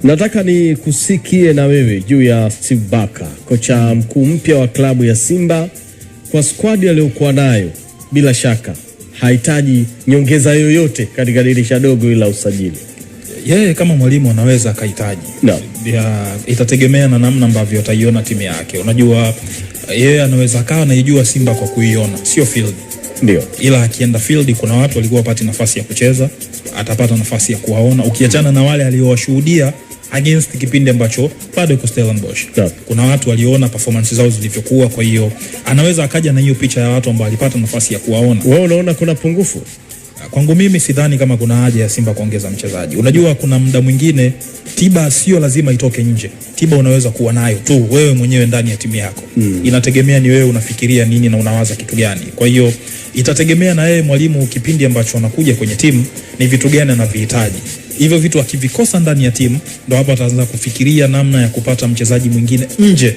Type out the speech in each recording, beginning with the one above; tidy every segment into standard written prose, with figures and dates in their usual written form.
Nataka ni kusikie na wewe juu ya Steve Barker, kocha mkuu mpya wa klabu ya Simba. Kwa squad aliyokuwa nayo, bila shaka hahitaji nyongeza yoyote katika dirisha dogo ila usajili. Yeye kama mwalimu anaweza akahitaji. No. Itategemea na namna ambavyo ataiona timu yake. Unajua yeye anaweza akawa anaijua Simba kwa kuiona, sio field. Ndio. Ila akienda field kuna watu walikuwa wapati nafasi ya kucheza, atapata nafasi ya kuwaona. Ukiachana na wale aliowashuhudia against kipindi ambacho bado yuko Stellenbosch. No. Kuna watu waliona performance zao zilivyokuwa, kwa hiyo anaweza akaja na hiyo picha ya watu ambao alipata nafasi ya kuwaona. Wewe unaona kuna pungufu? Kwangu mimi sidhani kama kuna haja ya Simba kuongeza mchezaji. Unajua kuna muda mwingine tiba sio lazima itoke nje. Tiba unaweza kuwa nayo tu wewe mwenyewe ndani ya timu yako. Inategemea ni wewe unafikiria nini na unawaza kitu gani. Kwa hiyo itategemea na yeye mwalimu kipindi ambacho anakuja kwenye timu ni vitu gani anavihitaji. Hivyo vitu akivikosa ndani ya timu ndo hapo ataanza kufikiria namna ya kupata mchezaji mwingine nje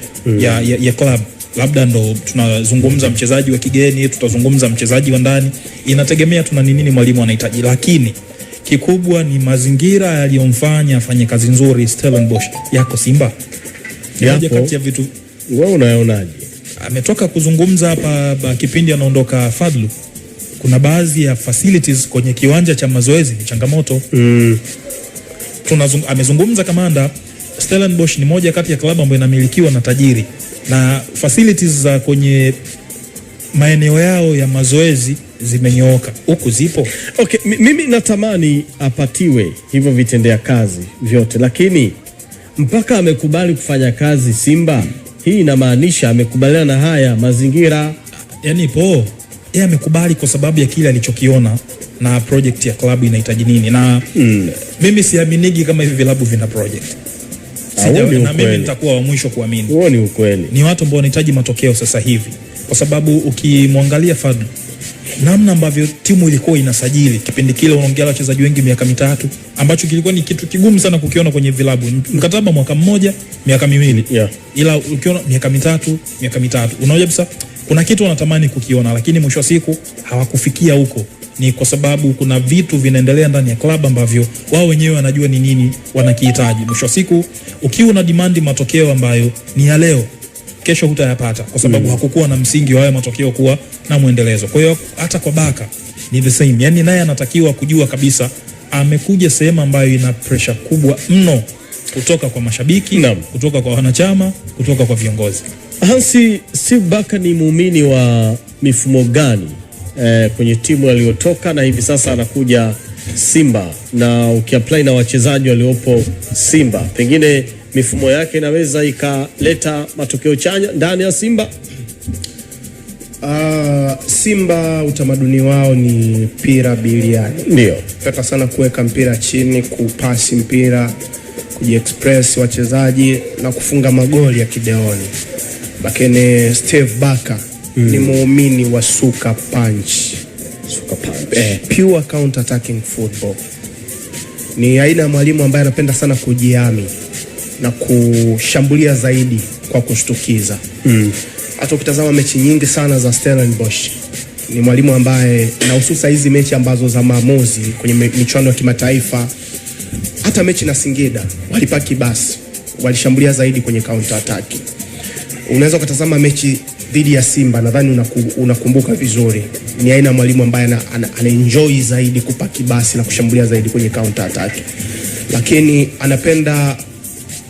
ya club. Labda ndo tunazungumza mchezaji wa kigeni, tutazungumza mchezaji wa ndani. Inategemea tuna nini mwalimu anahitaji, lakini kikubwa ni mazingira yaliyomfanya afanye kazi nzuri Stellenbosch yako Simba. Moja kati ya vitu wewe unaonaje? Ametoka kuzungumza hapa kipindi anaondoka Fadlu. Kuna baadhi ya facilities kwenye kiwanja cha mazoezi ni changamoto. Amezungumza kamanda, Stellenbosch ni moja kati ya klabu ambayo inamilikiwa na tajiri, na facilities za kwenye maeneo yao ya mazoezi zimenyooka. Huku zipo. Okay, mimi natamani apatiwe hivyo vitendea kazi vyote, lakini mpaka amekubali kufanya kazi Simba, hii inamaanisha amekubaliana na haya mazingira. Yaani yeye amekubali kwa sababu ya kile alichokiona na project ya klabu inahitaji nini, na mimi siaminigi kama hivi vilabu vina project. Na mimi nitakuwa wa mwisho kuamini. Huo ni ukweli. Ni watu ambao wanahitaji matokeo sasa hivi. Kwa sababu ukimwangalia Fadlu, namna ambavyo timu ilikuwa inasajili kipindi kile, unaongea wachezaji wengi miaka mitatu, ambacho kilikuwa ni kitu kigumu sana kukiona kwenye vilabu. Mkataba mwaka mmoja, miaka miwili. Yeah. Ila ukiona miaka mitatu. Unaona kabisa kuna kitu wanatamani kukiona, lakini mwisho wa siku hawakufikia huko. Ni kwa sababu kuna vitu vinaendelea ndani ya klabu ambavyo wao wenyewe wanajua ni nini wanakihitaji. Mwisho wa siku ukiwa una demand matokeo ambayo ni ya leo, kesho hutayapata kwa sababu hakukuwa na msingi wa haya matokeo kuwa na muendelezo. Kwa hiyo hata kwa Barker ni the same. Yaani naye anatakiwa kujua kabisa amekuja sehemu ambayo ina pressure kubwa mno kutoka kwa mashabiki, kutoka kwa wanachama, kutoka kwa viongozi. Hansi, Steve Barker ni muumini wa mifumo gani kwenye timu aliyotoka na hivi sasa anakuja Simba, na ukiapply na wachezaji waliopo Simba, pengine mifumo yake inaweza ikaleta matokeo chanya ndani ya Simba? Simba utamaduni wao ni mpira biliani. Ndio. Peka sana kuweka mpira chini, kupasi mpira, kujiexpress wachezaji na kufunga magoli ya kideoni. Lakini Steve Barker ni muumini wa suka punch. Pure counter attacking football. Ni aina ya mwalimu ambaye anapenda sana kujiami na kushambulia zaidi kwa kushtukiza. Hata ukitazama mechi nyingi sana za Stellenbosch, ni mwalimu ambaye, na hususa hizi mechi ambazo za maamuzi kwenye michuano ya kimataifa, hata mechi na Singida walipaki basi, walishambulia zaidi kwenye counter attack. Unaweza kutazama mechi dhidi ya Simba, nadhani unakumbuka vizuri, ni aina mwalimu ambaye anaenjoy zaidi kupaki basi na kushambulia zaidi kwenye counter attack, lakini anapenda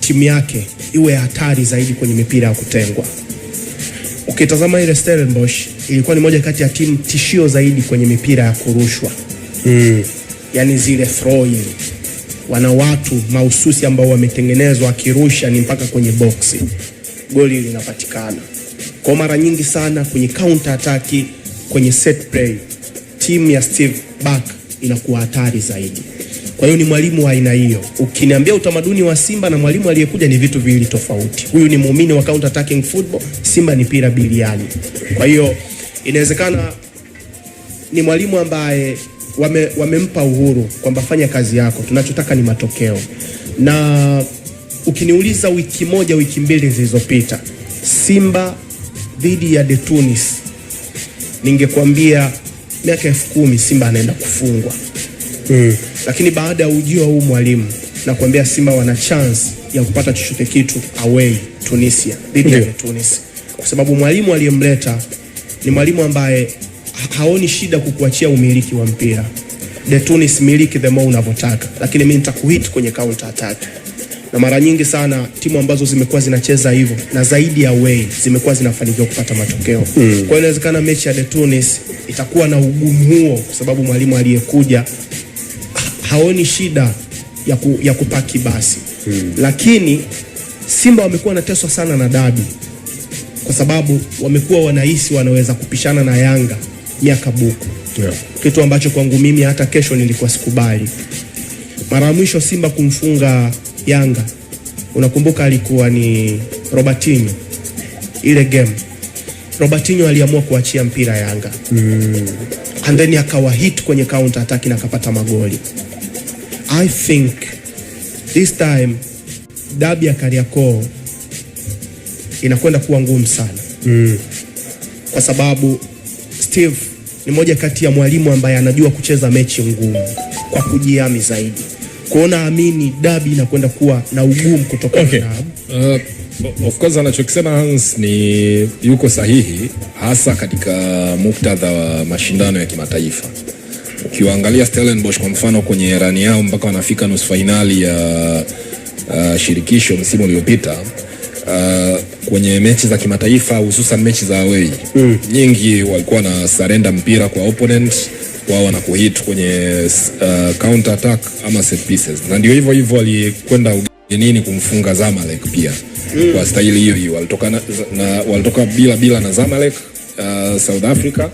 timu yake iwe hatari zaidi kwenye mipira ya kutengwa. Ukitazama ile Stellenbosch ilikuwa ni moja kati ya timu tishio zaidi kwenye mipira ya kurushwa. Yaani zile throw-in, wana watu mahususi ambao wametengenezwa, akirusha ni mpaka kwenye boxi, goli linapatikana. Kwa mara nyingi sana kwenye counter attack, kwenye set play, timu ya Steve Barker inakuwa hatari zaidi. Kwa hiyo ni mwalimu wa aina hiyo. Ukiniambia utamaduni wa Simba na mwalimu aliyekuja ni vitu viwili tofauti. Huyu ni muumini wa counter attacking football, Simba ni mpira biliani. Kwa hiyo inawezekana ni mwalimu ambaye wamempa uhuru kwamba fanya kazi yako, tunachotaka ni matokeo. Na ukiniuliza wiki moja, wiki mbili zilizopita, Simba dhidi ya De Tunis, ningekwambia miaka 10,000 Simba anaenda kufungwa. Lakini baada ya ujio huu mwalimu, na kuambia Simba wana chance ya kupata chochote kitu away Tunisia dhidi ya Tunis, kwa sababu mwalimu aliyemleta ni mwalimu ambaye haoni shida kukuachia umiliki wa mpira. The Tunis miliki the more unavyotaka, lakini mimi nitakuhit kwenye counter attack. Na mara nyingi sana timu ambazo zimekuwa zinacheza hivyo na zaidi ya away zimekuwa zinafanikiwa kupata matokeo. Kwa hiyo inawezekana mechi ya The Tunis itakuwa na ugumu huo, kwa sababu mwalimu aliyekuja haoni shida ya kupaki basi. Lakini Simba wamekuwa wanateswa sana na dabi, kwa sababu wamekuwa wanahisi wanaweza kupishana na Yanga miaka buku. Kitu ambacho kwangu mimi hata kesho nilikuwa sikubali. Mara ya mwisho Simba kumfunga Yanga, unakumbuka alikuwa ni Robertinho. Ile game Robertinho aliamua kuachia mpira Yanga, and then akawa hit kwenye counter attack na akapata magoli. I think this time dabi ya Kariakoo inakwenda kuwa ngumu sana, kwa sababu Steve ni moja kati ya mwalimu ambaye anajua kucheza mechi ngumu kwa kujiami zaidi. Kuona amini dabi inakwenda kuwa na ugumu kutokana na of course anachokisema Hans ni yuko sahihi, hasa katika muktadha wa mashindano ya kimataifa. Ukiangalia Stellenbosch kwa mfano kwenye rani yao mpaka wanafika nusu finali ya shirikisho msimu uliopita, kwenye mechi za kimataifa hususan mechi za away nyingi walikuwa na surrender mpira kwa opponent, wao wanakuhit kwenye counter attack ama set pieces, na ndio hivyo hivyo walikwenda ugenini kumfunga Zamalek pia kwa staili hiyo hiyo. Walitoka bila na Zamalek South Africa,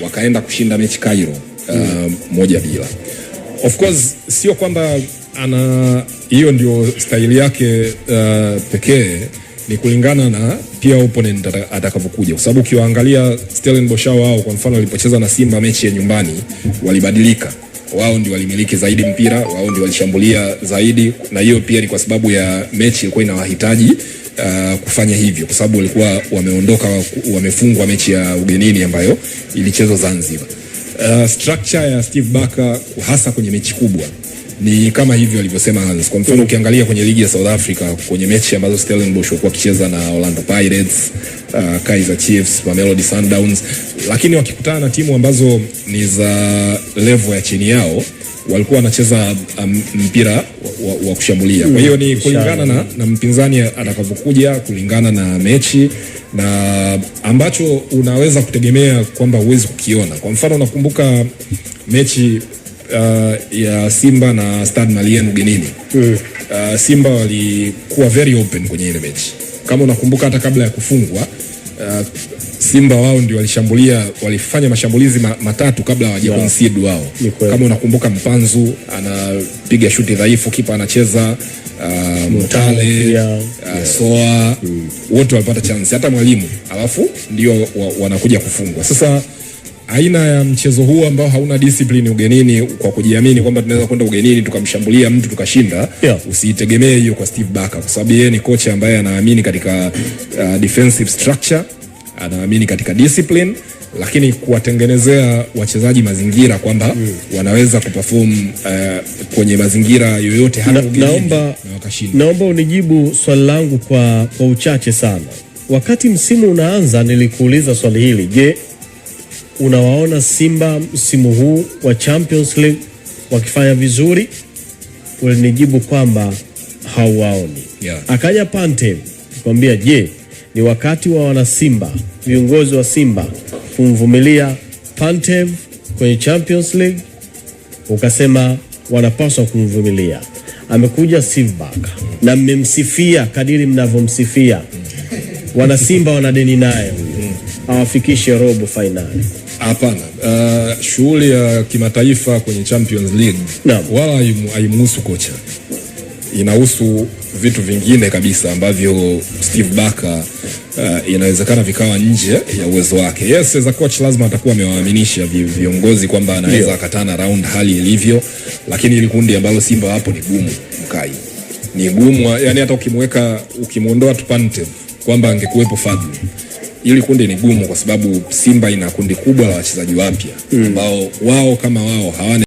wakaenda kushinda mechi Cairo 1-0. Of course sio kwamba hiyo ndio staili yake pekee, ni kulingana na pia opponent atakapokuja, kwa sababu ukiwaangalia Stellenbosch wao kwa mfano walipocheza na Simba mechi ya nyumbani walibadilika. Wao ndio walimiliki zaidi mpira, wao ndio walishambulia zaidi, na hiyo pia ni kwa sababu ya mechi ilikuwa inawahitaji kufanya hivyo, kwa sababu walikuwa wamefungwa mechi ya ugenini ambayo ilichezwa Zanzibar. Structure ya Steve Barker hasa kwenye mechi kubwa ni kama hivyo alivyosema Hans. Kwa mfano ukiangalia kwenye ligi ya South Africa kwenye mechi ambazo Stellenbosch walikuwa wakicheza na Orlando Pirates, Kaizer Chiefs, Mamelodi Sundowns, lakini wakikutana na timu ambazo ni za level ya chini yao walikuwa wanacheza mpira wa kushambulia. Kwa hiyo ni kulingana na mpinzani atakapokuja, kulingana na mechi na ambacho unaweza kutegemea kwamba uwezi kukiona. Kwa mfano unakumbuka mechi ya Simba na Stade Malien ugenini. Simba walikuwa very open kwenye ile mechi. Kama unakumbuka hata kabla ya kufungwa Simba wao ndio walishambulia, walifanya mashambulizi matatu kabla hawaja concede wao. Kama unakumbuka Mpanzu anapiga shuti dhaifu, kipa anacheza Mutale, Soa, wote walipata chance, hata mwalimu, alafu ndio wanakuja kufungwa. Sasa aina ya mchezo huu ambao hauna discipline ugenini, kwa kujiamini kwamba tunaweza kwenda ugenini tukamshambulia mtu tukashinda, usitegemee hiyo kwa Steve Barker, kwa sababu yeye ni kocha ambaye anaamini katika defensive structure, anaamini katika discipline, lakini kuwatengenezea wachezaji mazingira kwamba wanaweza kuperform kwenye mazingira yoyote hata ugenini na wakashinda. Naomba unijibu swali langu kwa uchache sana. Wakati msimu unaanza nilikuuliza swali hili, je, unawaona Simba msimu huu wa Champions League wakifanya vizuri? Ulinijibu kwamba hauwaoni. Akaja Pantev kwambia, je, ni wakati wa wana Simba, viongozi wa Simba kumvumilia Pantev kwenye Champions League? Ukasema wanapaswa kumvumilia. Amekuja Steve Barker na mmemsifia kadiri mnavyomsifia. Wana Simba wana deni naye, hawafikishe robo finali. Hapana, shughuli ya kimataifa kwenye Champions League wala haimuhusu kocha, inahusu vitu vingine kabisa ambavyo Steve Barker inawezekana vikawa nje ya uwezo wake. Yes, as a coach lazima atakuwa amewaaminisha viongozi kwamba anaweza akatana round hali ilivyo, lakini ile kundi ambalo Simba hapo ni gumu mkai. Ni gumu, yani hata ukimuondoa Pantev kwamba angekuepo Fadlu, ili kundi ni gumu, kwa sababu Simba ina kundi kubwa la wachezaji wapya ambao wao kama wao hawana